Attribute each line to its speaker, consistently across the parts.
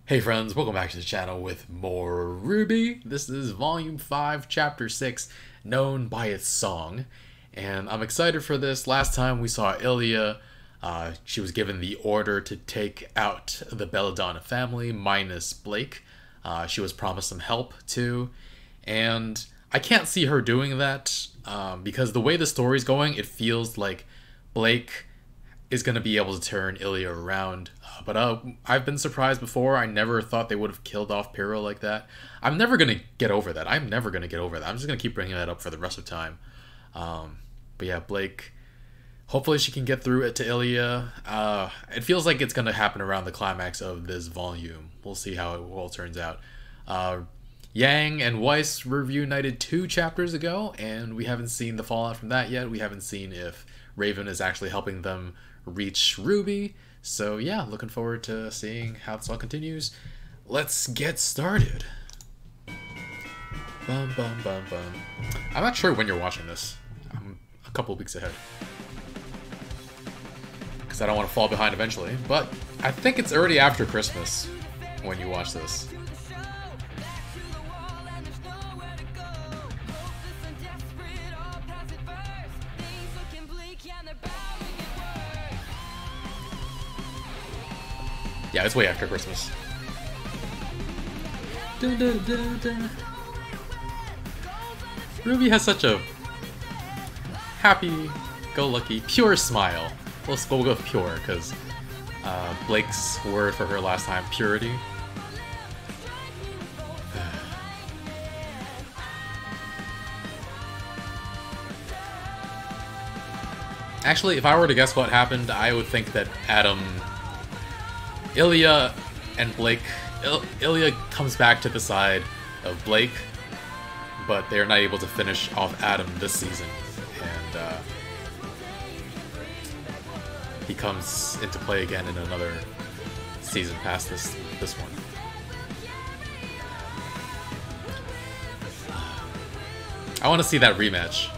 Speaker 1: Hey friends, welcome back to the channel with more RWBY. This is Volume 5, Chapter 6, known by its song. And I'm excited for this. Last time we saw Ilya, she was given the order to take out the Belladonna family, minus Blake. She was promised some help too. And I can't see her doing that, because the way the story's going, it feels like Blake is going to be able to turn Ilya around. But I've been surprised before. I never thought they would have killed off Pyro like that. I'm never going to get over that. I'm never going to get over that. I'm just going to keep bringing that up for the rest of time. But yeah, Blake, hopefully she can get through it to Ilya. It feels like it's going to happen around the climax of this volume. We'll see how it all turns out. Yang and Weiss were reunited 2 chapters ago, and we haven't seen the fallout from that yet. We haven't seen if Raven is actually helping them reach RWBY. So yeah, looking forward to seeing how this all continues. Let's get started. Bum, bum, bum, bum. I'm not sure when you're watching this. I'm a couple weeks ahead, because I don't want to fall behind eventually. But I think it's already after Christmas when you watch this. Yeah, it's way after Christmas. Dun, dun, dun, dun. RWBY has such a happy-go-lucky, pure smile. Let's go with pure, because Blake's word for her last time, purity. Actually, if I were to guess what happened, I would think that Ilya and Blake, Ilya comes back to the side of Blake, but they're not able to finish off Adam this season, and he comes into play again in another season past this one. I want to see that rematch.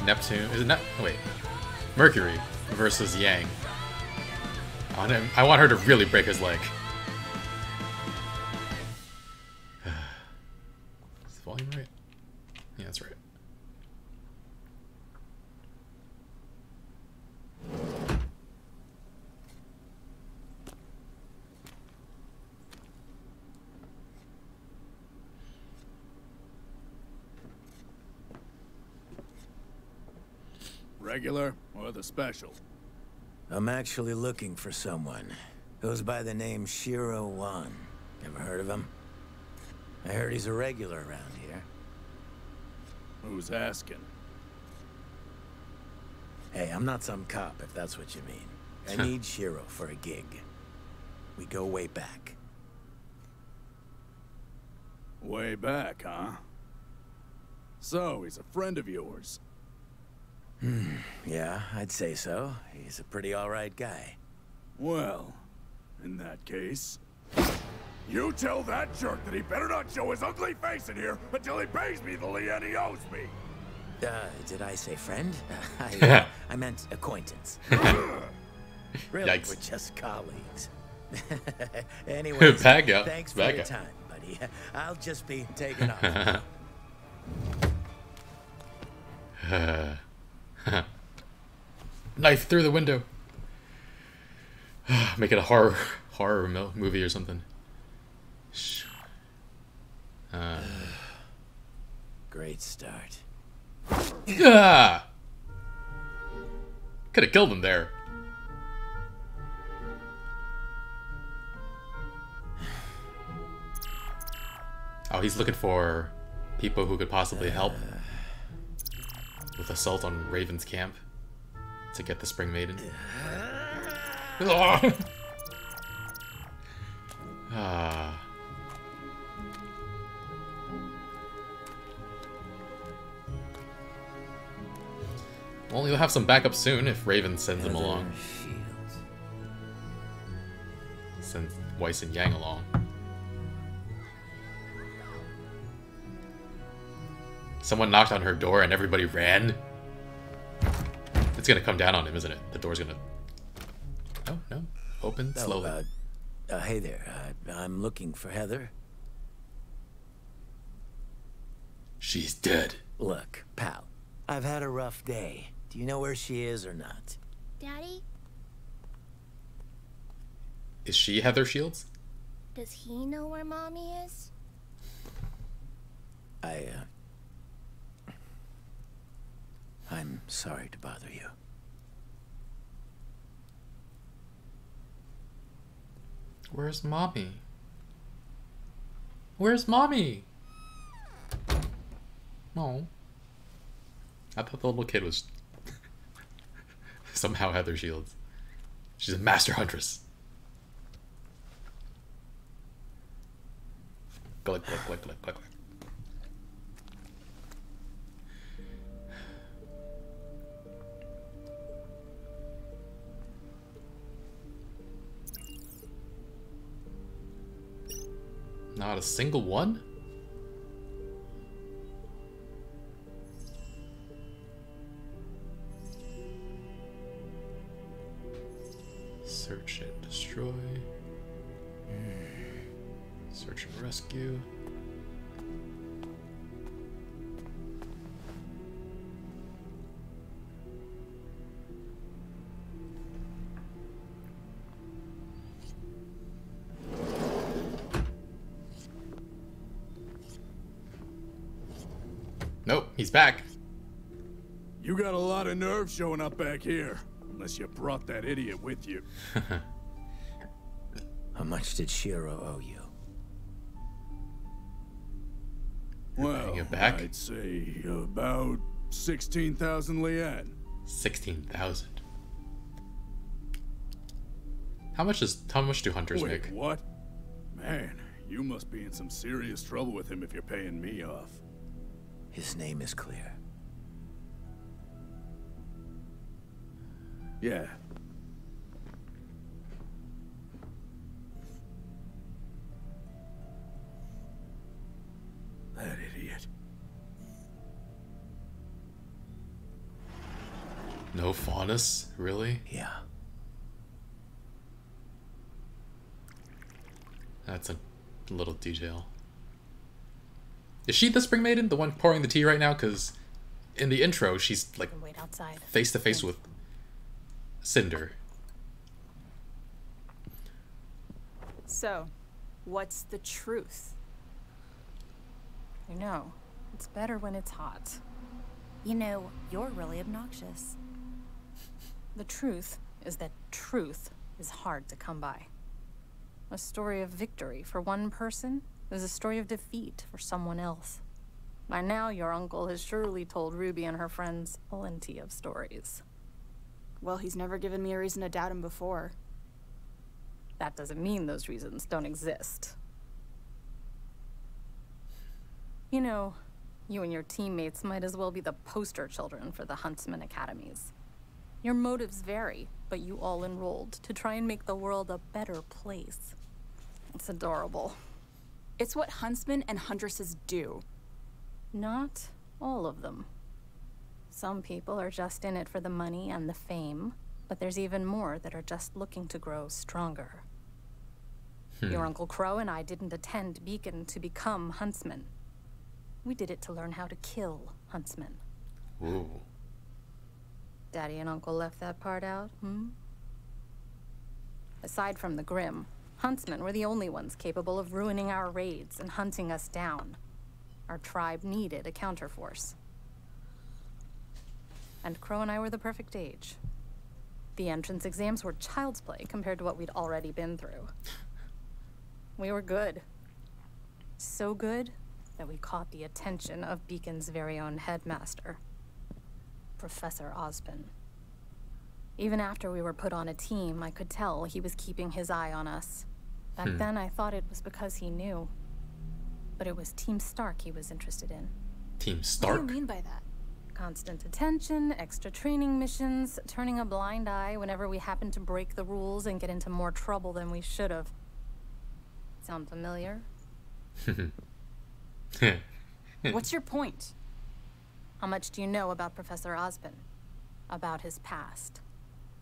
Speaker 1: Neptune, is it not? Wait, Mercury versus Yang. I want her to really break his leg. Is the volume right? Yeah, that's right.
Speaker 2: Regular or the special?
Speaker 3: I'm actually looking for someone. Goes by the name Shiro Wan. Ever heard of him? I heard he's a regular around here.
Speaker 2: Who's asking?
Speaker 3: Hey, I'm not some cop, if that's what you mean. I need Shiro for a gig. We go way back.
Speaker 2: Way back, huh? So, he's a friend of yours.
Speaker 3: Yeah, I'd say so. He's a pretty alright guy.
Speaker 2: Well, in that case... You tell that jerk that he better not show his ugly face in here until he pays me the lien he owes me!
Speaker 3: Did I say friend? I meant acquaintance. Really,
Speaker 1: Yikes.
Speaker 3: we're just colleagues. Anyways,
Speaker 1: Back up.
Speaker 3: thanks for
Speaker 1: Back
Speaker 3: your
Speaker 1: up.
Speaker 3: time, buddy. I'll just be taking off.
Speaker 1: Knife through the window. Make it a horror movie or something.
Speaker 3: Great start.
Speaker 1: Yeah. Could have killed him there. Oh, he's looking for people who could possibly help with assault on Raven's camp to get the Spring Maiden. Ah. Well, you'll have some backup soon if Raven sends him along.
Speaker 3: Shields.
Speaker 1: Sends Weiss and Yang along. Someone knocked on her door and everybody ran. It's gonna come down on him, isn't it? The door's gonna... Oh, no. Open
Speaker 3: Oh,
Speaker 1: slowly.
Speaker 3: Hey there. I'm looking for Heather.
Speaker 1: She's dead.
Speaker 3: Look, pal, I've had a rough day. Do you know where she is or not?
Speaker 4: Daddy,
Speaker 1: Is she Heather Shields?
Speaker 4: does he know where Mommy is?
Speaker 3: I'm sorry to bother you.
Speaker 1: Where's Mommy? Where's Mommy? No. I thought the little kid was somehow Heather Shields. She's a master huntress. Click, click, click, click, click, click. Not a single one? Search and destroy. Search and rescue. Nope, he's back.
Speaker 2: You got a lot of nerve showing up back here. Unless you brought that idiot with you.
Speaker 3: How much did Shiro owe you?
Speaker 2: Well,
Speaker 1: paying it back?
Speaker 2: I'd say about 16,000 lien.
Speaker 1: 16,000. How much do hunters
Speaker 2: Wait,
Speaker 1: make?
Speaker 2: what? Man, you must be in some serious trouble with him if you're paying me off.
Speaker 3: His name is clear.
Speaker 2: Yeah. That idiot.
Speaker 1: No Faunus? Really?
Speaker 3: Yeah.
Speaker 1: That's a little detail. Is she the Spring Maiden? The one pouring the tea right now? Because in the intro, she's like
Speaker 5: Wait outside.
Speaker 1: face to face with Cinder.
Speaker 5: So, what's the truth? You know, it's better when it's hot.
Speaker 6: You know, you're really obnoxious.
Speaker 5: The truth is that truth is hard to come by. A story of victory for one person is a story of defeat for someone else. By now, your uncle has surely told Ruby and her friends plenty of stories.
Speaker 7: Well, he's never given me a reason to doubt him before.
Speaker 5: That doesn't mean those reasons don't exist. You know, you and your teammates might as well be the poster children for the Huntsman Academies. Your motives vary, but you all enrolled to try and make the world a better place. It's adorable.
Speaker 7: It's what huntsmen and huntresses do.
Speaker 5: Not all of them. Some people are just in it for the money and the fame, but there's even more that are just looking to grow stronger. Your Uncle Crow and I didn't attend Beacon to become huntsmen. We did it to learn how to kill huntsmen.
Speaker 1: Ooh.
Speaker 5: Daddy and Uncle left that part out, Aside from the Grim, huntsmen were the only ones capable of ruining our raids and hunting us down. Our tribe needed a counterforce. And Crow and I were the perfect age. The entrance exams were child's play compared to what we'd already been through. We were good. So good that we caught the attention of Beacon's very own headmaster, Professor Osborn. Even after we were put on a team, I could tell he was keeping his eye on us. Back then, I thought it was because he knew. But it was Team Stark he was interested in.
Speaker 1: Team
Speaker 7: What
Speaker 1: Stark?
Speaker 7: do you mean by that?
Speaker 5: Constant attention, extra training missions, turning a blind eye whenever we happened to break the rules and get into more trouble than we should have. Sound familiar?
Speaker 7: What's your point?
Speaker 5: How much do you know about Professor Osborn? About his past?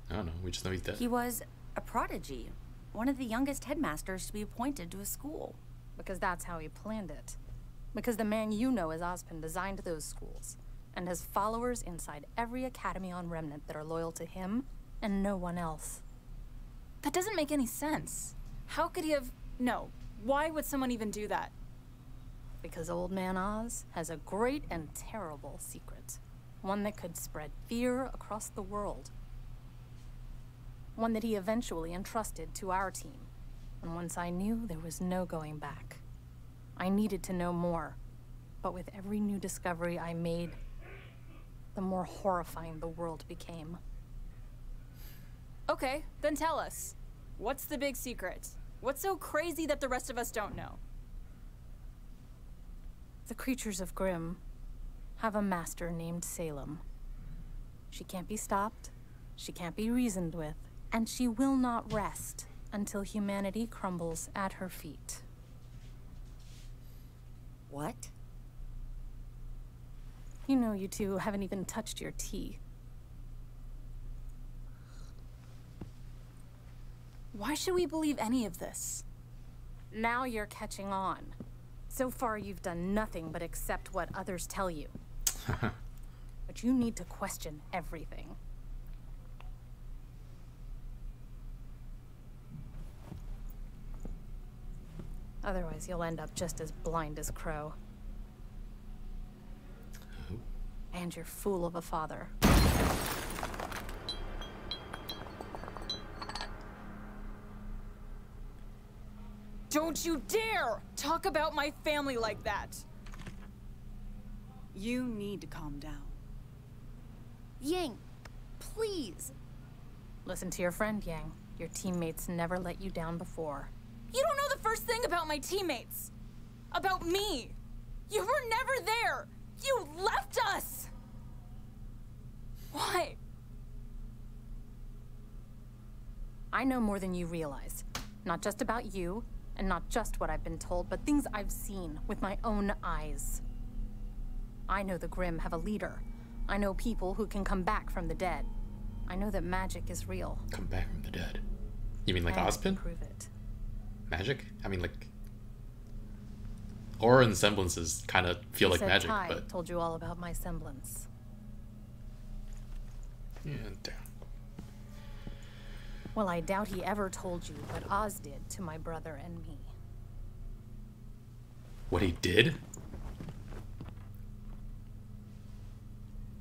Speaker 1: I don't know. We just know he's dead.
Speaker 6: He was a prodigy. one of the youngest headmasters to be appointed to a school.
Speaker 5: Because that's how he planned it. Because the man you know as Ozpin designed those schools, and has followers inside every academy on Remnant that are loyal to him and no one else.
Speaker 7: That doesn't make any sense. How could he have... No. Why would someone even do that?
Speaker 5: Because Old Man Oz has a great and terrible secret. One that could spread fear across the world. One that he eventually entrusted to our team. And once I knew, there was no going back. I needed to know more. But with every new discovery I made, the more horrifying the world became.
Speaker 7: Okay, then tell us. What's the big secret? What's so crazy that the rest of us don't know?
Speaker 5: The creatures of Grimm have a master named Salem. She can't be stopped, she can't be reasoned with, and she will not rest until humanity crumbles at her feet.
Speaker 6: What?
Speaker 5: You know you two haven't even touched your tea.
Speaker 7: Why should we believe any of this?
Speaker 5: Now you're catching on. So far you've done nothing but accept what others tell you. But you need to question everything. Otherwise you'll end up just as blind as Crow. And your fool of a father.
Speaker 7: Don't you dare talk about my family like that!
Speaker 8: You need to calm down.
Speaker 6: Yang, please.
Speaker 5: Listen to your friend, Yang. Your teammates never let you down before.
Speaker 7: You don't know the first thing about my teammates! About me! You were never there! You left us! Why?
Speaker 5: I know more than you realize. Not just about you, and not just what I've been told, but things I've seen with my own eyes. I know the Grimm have a leader. I know people who can come back from the dead. I know that magic is real.
Speaker 1: Come back from the dead. You mean like
Speaker 5: And I can
Speaker 1: Ozpin?
Speaker 5: prove it.
Speaker 1: Magic? I mean like... Aura and semblances kind of feel like
Speaker 5: Said
Speaker 1: magic,
Speaker 5: Ty
Speaker 1: but...
Speaker 5: told you all about my semblance.
Speaker 1: Yeah, damn.
Speaker 5: Well, I doubt he ever told you what Oz did to my brother and me.
Speaker 1: What he did?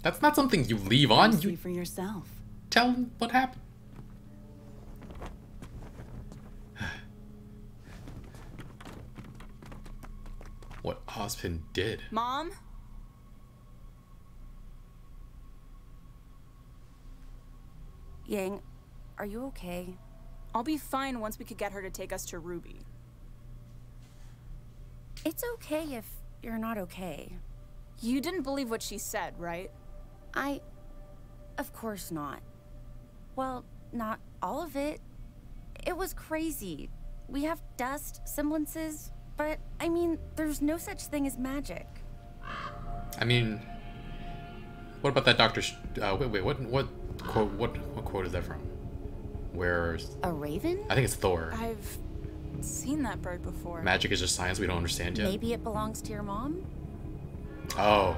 Speaker 1: That's not something you leave on.
Speaker 8: See
Speaker 1: You
Speaker 8: for yourself.
Speaker 1: tell him what happened. What Ozpin did.
Speaker 7: Mom?
Speaker 6: Yang, are you okay?
Speaker 7: I'll be fine once we could get her to take us to RWBY.
Speaker 6: It's okay if you're not okay.
Speaker 7: You didn't believe what she said, right?
Speaker 6: Of course not. Well, not all of it. It was crazy. We have dust, semblances, but, I mean, there's no such thing as magic.
Speaker 1: I mean, what about that Doctor? Wait, what quote? What quote is that from? Where's?
Speaker 6: A raven?
Speaker 1: I think it's Thor.
Speaker 7: I've seen that bird before.
Speaker 1: Magic is just science we don't understand yet.
Speaker 6: Maybe it belongs to your mom?
Speaker 1: Oh,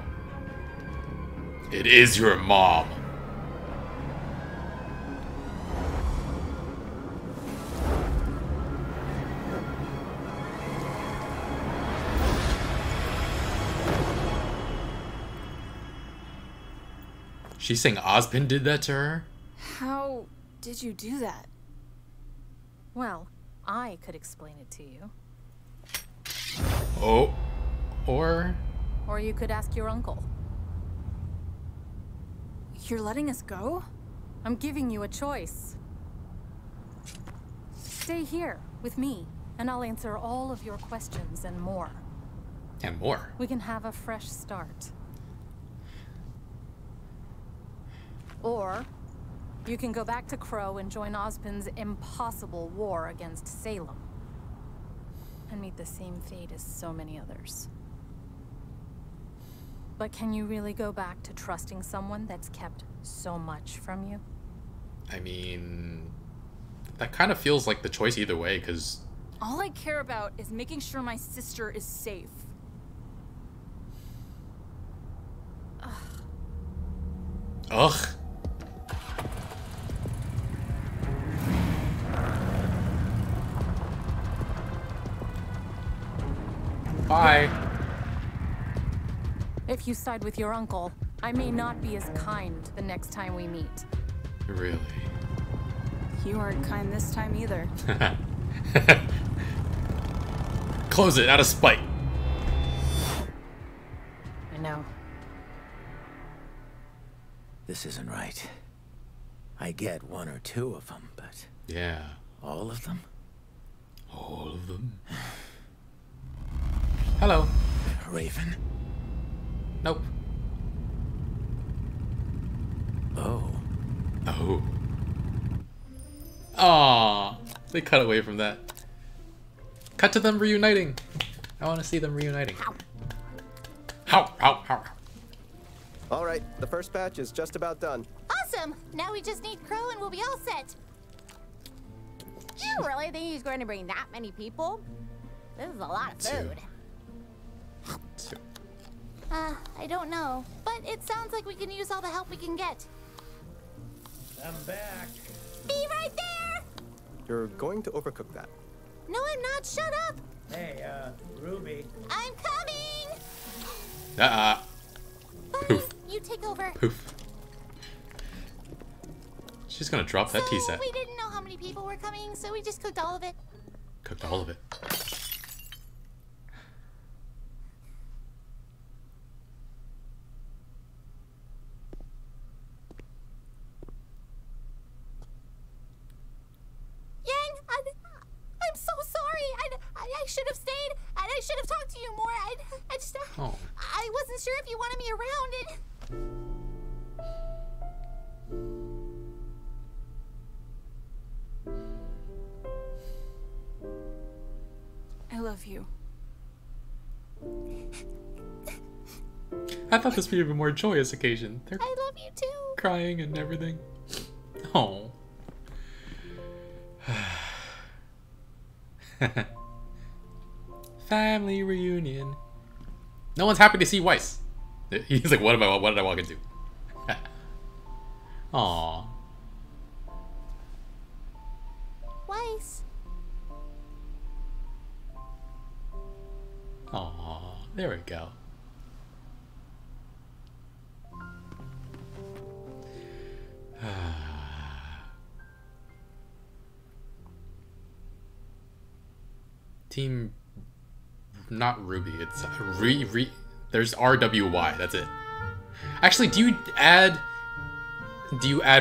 Speaker 1: it is your mom. She's saying Ozpin did that to her?
Speaker 7: How did you do that?
Speaker 5: Well, I could explain it to you.
Speaker 1: Oh, or
Speaker 5: Or you could ask your uncle.
Speaker 7: You're letting us go?
Speaker 5: I'm giving you a choice. Stay here with me, and I'll answer all of your questions and more.
Speaker 1: and more.
Speaker 5: We can have a fresh start. Or you can go back to Crow and join Ozpin's impossible war against Salem. And meet the same fate as so many others. But can you really go back to trusting someone that's kept so much from you?
Speaker 1: I mean, that kind of feels like the choice either way, because...
Speaker 7: All I care about is making sure my sister is safe.
Speaker 1: Ugh. Bye.
Speaker 5: If you side with your uncle, I may not be as kind the next time we meet.
Speaker 1: Really?
Speaker 7: You aren't kind this time either.
Speaker 1: Close it out of spite.
Speaker 5: I know.
Speaker 3: This isn't right. I get one or two of them, but
Speaker 1: Yeah.
Speaker 3: all of them?
Speaker 1: All of them. Hello.
Speaker 3: Raven?
Speaker 1: Nope.
Speaker 3: Oh.
Speaker 1: Oh. Aww. They cut away from that. Cut to them reuniting. I want to see them reuniting. How?
Speaker 8: All right, the first batch is just about done.
Speaker 4: Awesome! Now we just need Crow and we'll be all set.
Speaker 9: You really think he's going to bring that many people? This is a lot of food.
Speaker 1: Two.
Speaker 4: I don't know. But it sounds like we can use all the help we can get.
Speaker 3: I'm back.
Speaker 4: Be right there!
Speaker 8: You're going to overcook that.
Speaker 4: No, I'm not. Shut up!
Speaker 3: Hey, Ruby.
Speaker 4: I'm coming!
Speaker 1: Bye. Poof.
Speaker 4: You take over.
Speaker 1: Poof. She's gonna drop that tea set.
Speaker 4: We didn't know how many people were coming, so we just cooked all of it.
Speaker 1: Cooked all of it.
Speaker 4: Yang, I'm so sorry. I should have stayed, and I should have talked to you more. I just,
Speaker 1: Oh.
Speaker 4: I wasn't sure if you wanted me around.
Speaker 7: I love you.
Speaker 1: I thought this would be a more joyous occasion. They're
Speaker 4: I love you too.
Speaker 1: crying and everything. Oh. Family reunion. No one's happy to see Weiss. He's like, what did I walk into? Aww.
Speaker 4: Weiss.
Speaker 1: Aww. There we go. Team, not Ruby. It's there's RWY. That's it. Actually, do you add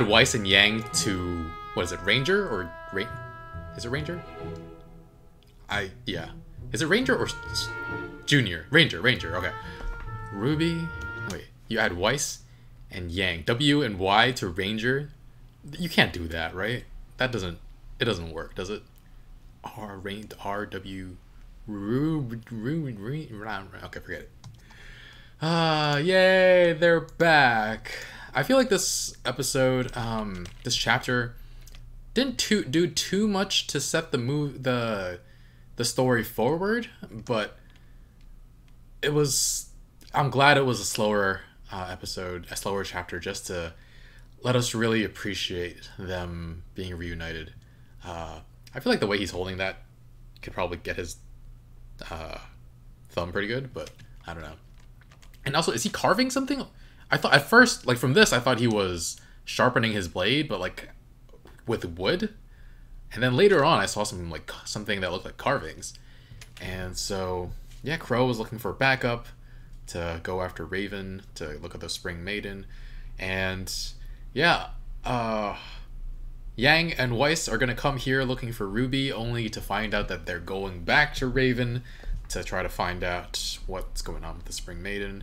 Speaker 1: Weiss and Yang to what is it, Ranger or Is it Ranger? Yeah. Is it Ranger or Junior? Ranger. Okay. Ruby. Wait. You add Weiss and Yang. W and Y to Ranger. You can't do that, right? It doesn't work, does it? RW. Okay, forget it. Yay, they're back. I feel like this episode, this chapter, didn't do too much to set the story forward, but it was. I'm glad it was a slower episode, a slower chapter, just to let us really appreciate them being reunited. I feel like the way he's holding that could probably get his thumb pretty good, but I don't know. And also, is he carving something? I thought at first, like from this, I thought he was sharpening his blade, but like with wood. And then later on, I saw something that looked like carvings. And so, yeah, Crow was looking for backup to go after Raven to look at the Spring Maiden, and yeah, Yang and Weiss are gonna come here looking for Ruby, only to find out that they're going back to Raven to try to find out what's going on with the Spring Maiden.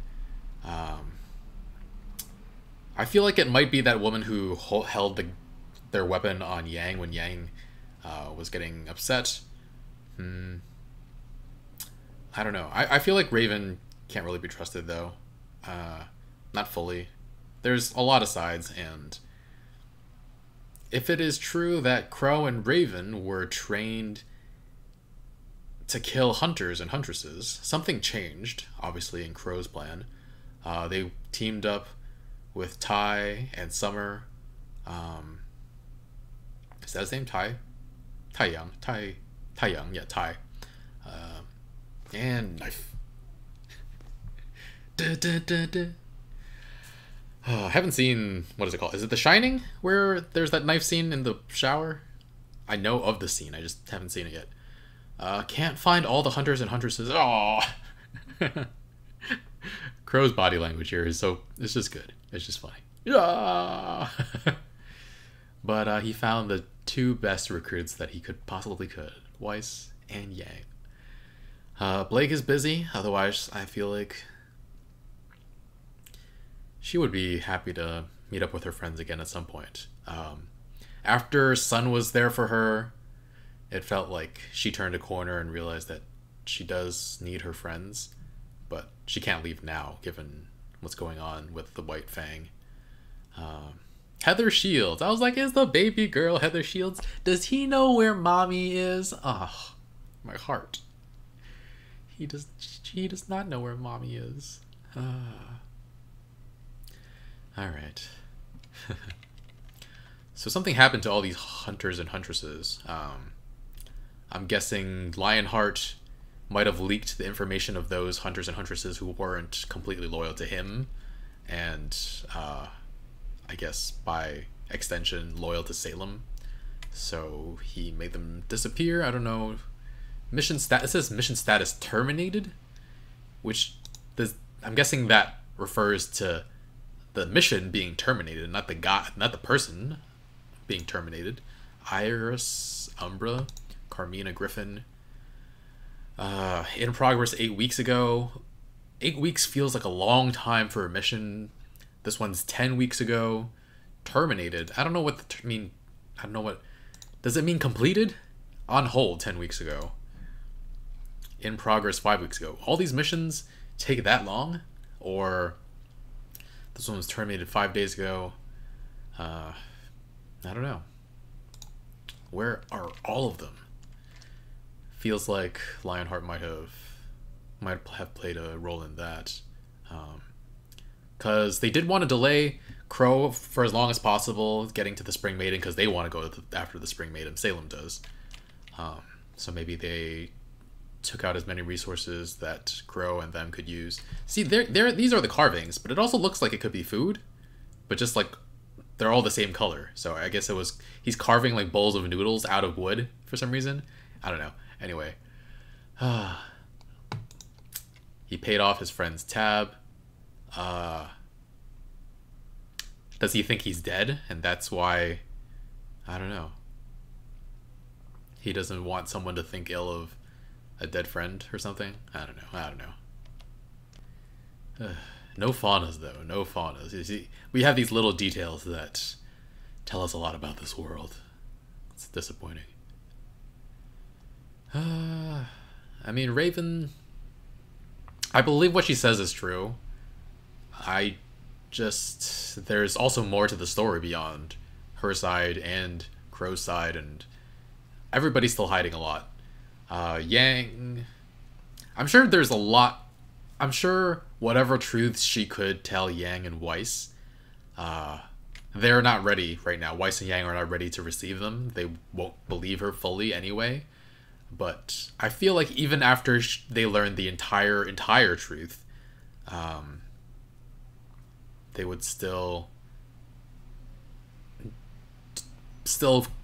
Speaker 1: I feel like it might be that woman who held their weapon on Yang when Yang was getting upset. I don't know. I feel like Raven can't really be trusted, though. Not fully. There's a lot of sides, and if it is true that Crow and Raven were trained to kill hunters and huntresses, something changed, obviously, in Crow's plan. They teamed up with Tai and Summer. Is that his name? Tai Young. Tai Young, yeah, Tai. And Knife. I haven't seen, what is it called? Is it The Shining? Where there's that knife scene in the shower? I know of the scene, I just haven't seen it yet. Can't find all the hunters and huntresses. Oh, Crow's body language here is it's just good. It's just funny. Yeah. But he found the two best recruits that he possibly could. Weiss and Yang. Blake is busy, otherwise I feel like she would be happy to meet up with her friends again at some point. After Sun was there for her, it felt like she turned a corner and realized that she does need her friends, but she can't leave now, given what's going on with the White Fang. Heather Shields. I was like, is the baby girl Heather Shields? Does he know where mommy is? Oh, my heart. He does not know where mommy is. Alright. So something happened to all these hunters and huntresses. I'm guessing Lionheart might have leaked the information of those hunters and huntresses who weren't completely loyal to him, and I guess by extension loyal to Salem. So he made them disappear. I don't know. Mission status, it says mission status terminated, which I'm guessing that refers to the mission being terminated, not the person being terminated. Iris, Umbra, Carmina Griffin. In progress 8 weeks ago. 8 weeks feels like a long time for a mission. This one's 10 weeks ago. Terminated. I don't know what I don't know what. Does it mean completed? On hold 10 weeks ago. In progress 5 weeks ago. All these missions take that long? Or this one was terminated 5 days ago? I don't know. Where are all of them? Feels like Lionheart might have played a role in that. Because they did want to delay Crow for as long as possible getting to the Spring Maiden, because they want to go after the Spring Maiden. Salem does. So maybe they took out as many resources that Crow and them could use. See, these are the carvings, but it also looks like it could be food, but just like they're all the same color. So I guess he's carving like bowls of noodles out of wood for some reason. I don't know. Anyway, he paid off his friend's tab. Does he think he's dead? And that's why, I don't know. He doesn't want someone to think ill of a dead friend or something? I don't know. No faunas, though. No faunas. You see, we have these little details that tell us a lot about this world. It's disappointing. I mean, Raven, I believe what she says is true. There's also more to the story beyond her side and Crow's side, and everybody's still hiding a lot. Yang, I'm sure there's a lot. I'm sure whatever truths she could tell Yang and Weiss, they're not ready right now. Weiss and Yang are not ready to receive them. They won't believe her fully anyway. But I feel like even after they learn the entire truth, they would still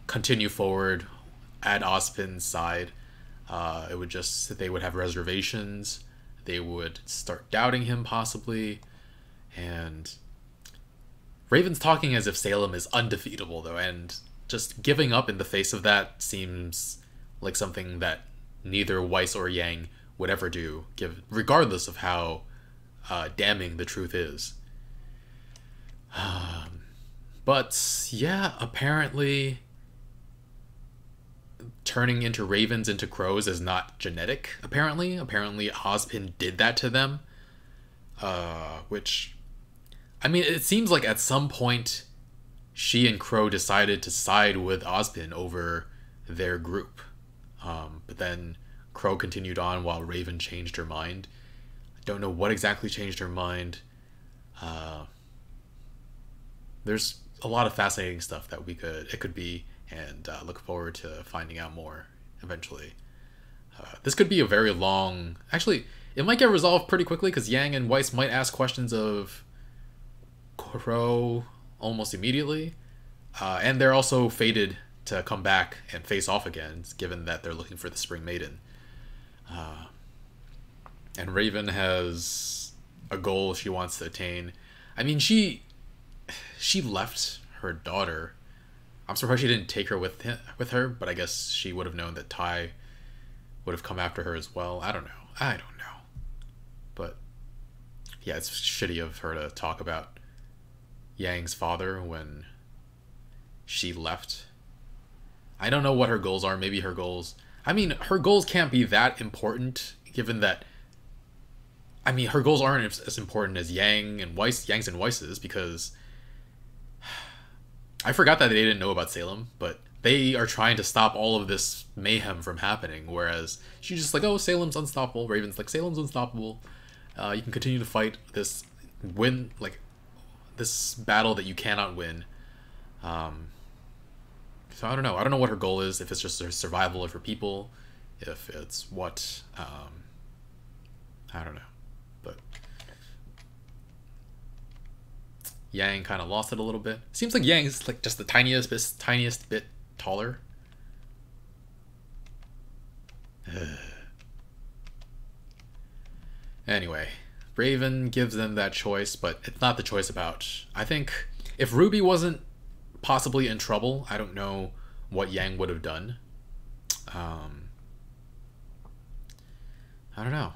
Speaker 1: continue forward at Ozpin's side. They would have reservations. They would start doubting him possibly. And Raven's talking as if Salem is undefeatable though, and just giving up in the face of that seems like something that neither Weiss or Yang would ever do, regardless of how damning the truth is. But yeah, apparently turning into ravens into crows is not genetic. Apparently Ozpin did that to them. Which, I mean, it seems like at some point she and Crow decided to side with Ozpin over their group. But then Crow continued on while Raven changed her mind. I don't know what exactly changed her mind. There's a lot of fascinating stuff that it could be, and look forward to finding out more eventually. This could be a very long... Actually, it might get resolved pretty quickly because Yang and Weiss might ask questions of Crow almost immediately. And they're also fated to come back and face off again, given that they're looking for the Spring Maiden. And Raven has a goal she wants to attain. I mean, she left her daughter. I'm surprised she didn't take her with her, but I guess she would have known that Tai would have come after her as well. I don't know. But yeah, it's shitty of her to talk about Yang's father when she left. I don't know what her goals are. Maybe her goals... I mean, her goals can't be that important, given that... I mean, her goals aren't as important as Yang's and Weiss's, because... I forgot that they didn't know about Salem, but they are trying to stop all of this mayhem from happening, whereas she's just like, oh, Salem's unstoppable. Raven's like, Salem's unstoppable. You can continue to fight this this battle that you cannot win. So I don't know. I don't know what her goal is, if it's just her survival of her people, if it's what... I don't know. But Yang kind of lost it a little bit. Seems like Yang's like just the tiniest bit taller. Anyway, Raven gives them that choice, but it's not the choice about... I think if RWBY wasn't possibly in trouble, I don't know what Yang would have done. I don't know.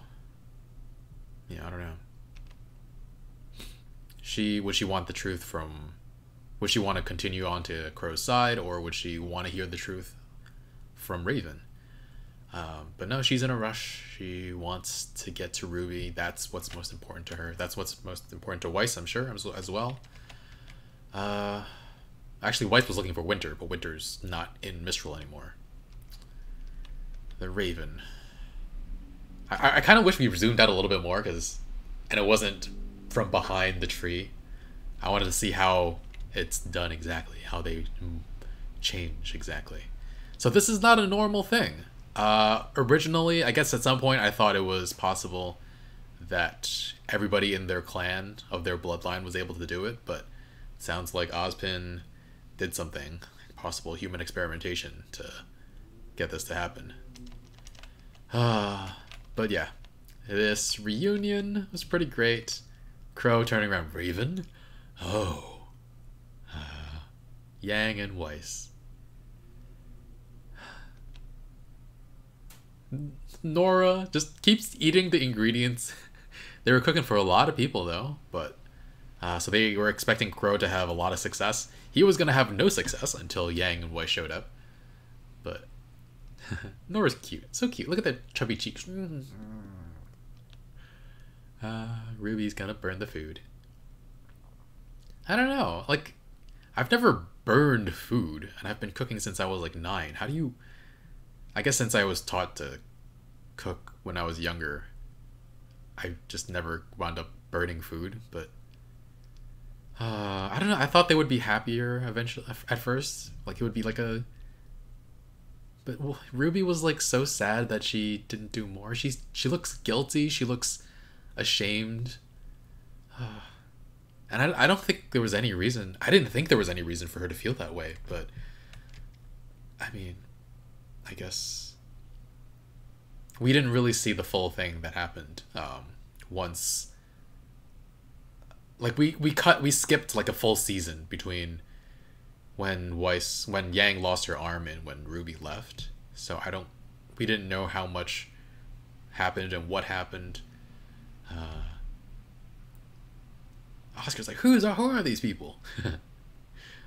Speaker 1: Yeah, I don't know. Would she want the truth from... Would she want to continue on to Crow's side, or would she want to hear the truth from Raven? But no, she's in a rush. She wants to get to RWBY. That's what's most important to her. That's what's most important to Weiss, I'm sure, as well. Actually, Weiss was looking for Winter, but Winter's not in Mistral anymore. The Raven. I kind of wish we zoomed out a little bit more, and it wasn't from behind the tree. I wanted to see how it's done exactly, how they change exactly. So this is not a normal thing. Originally, I guess at some point I thought it was possible that everybody in their clan, of their bloodline, was able to do it, but it sounds like Ozpin did something, possible human experimentation, to get this to happen. But yeah, this reunion was pretty great. Crow turning around, Raven? Oh. Yang and Weiss. Nora just keeps eating the ingredients. They were cooking for a lot of people though, but so they were expecting Crow to have a lot of success. He was gonna have no success until Yang and Weiss showed up. But Nora's cute, so cute. Look at that chubby cheeks. Ruby's gonna burn the food. I don't know, like, I've never burned food, and I've been cooking since I was like 9. How do you... I guess since I was taught to cook when I was younger, I just never wound up burning food, but... I don't know, I thought they would be happier eventually, at first. Like, it would be like a... But Ruby was like so sad that she didn't do more. She looks guilty, she looks ashamed. And I don't think there was any reason... I didn't think there was any reason for her to feel that way, but... I mean... I guess... We didn't really see the full thing that happened once... Like, we skipped like a full season between when Yang lost her arm and when Ruby left. So we didn't know how much happened and what happened. Oscar's like, who are these people?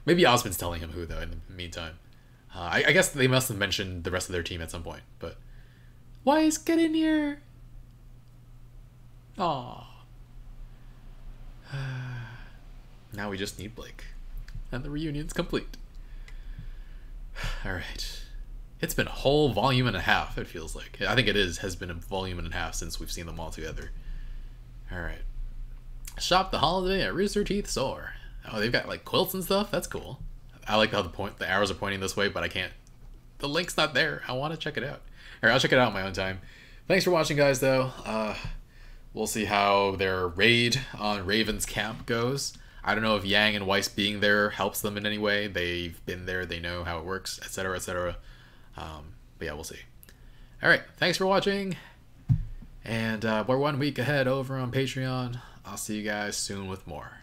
Speaker 1: Maybe Osmond's telling him who, though, in the meantime. I guess they must have mentioned the rest of their team at some point, but... Weiss, get in here! Aww. Now we just need Blake. And the reunion's complete. Alright. It's been a whole volume and a half, it feels like. I think it has been a volume and a half since we've seen them all together. Alright. Shop the holiday at Rooster Teeth store. Oh, they've got like quilts and stuff? That's cool. I like how the arrows are pointing this way, but I can't. The link's not there. I want to check it out. Alright, I'll check it out on my own time. Thanks for watching, guys, though. We'll see how their raid on Raven's camp goes. I don't know if Yang and Weiss being there helps them in any way. They've been there. They know how it works, etc., etc. But yeah, we'll see. Alright, thanks for watching. And we're 1 week ahead over on Patreon. I'll see you guys soon with more.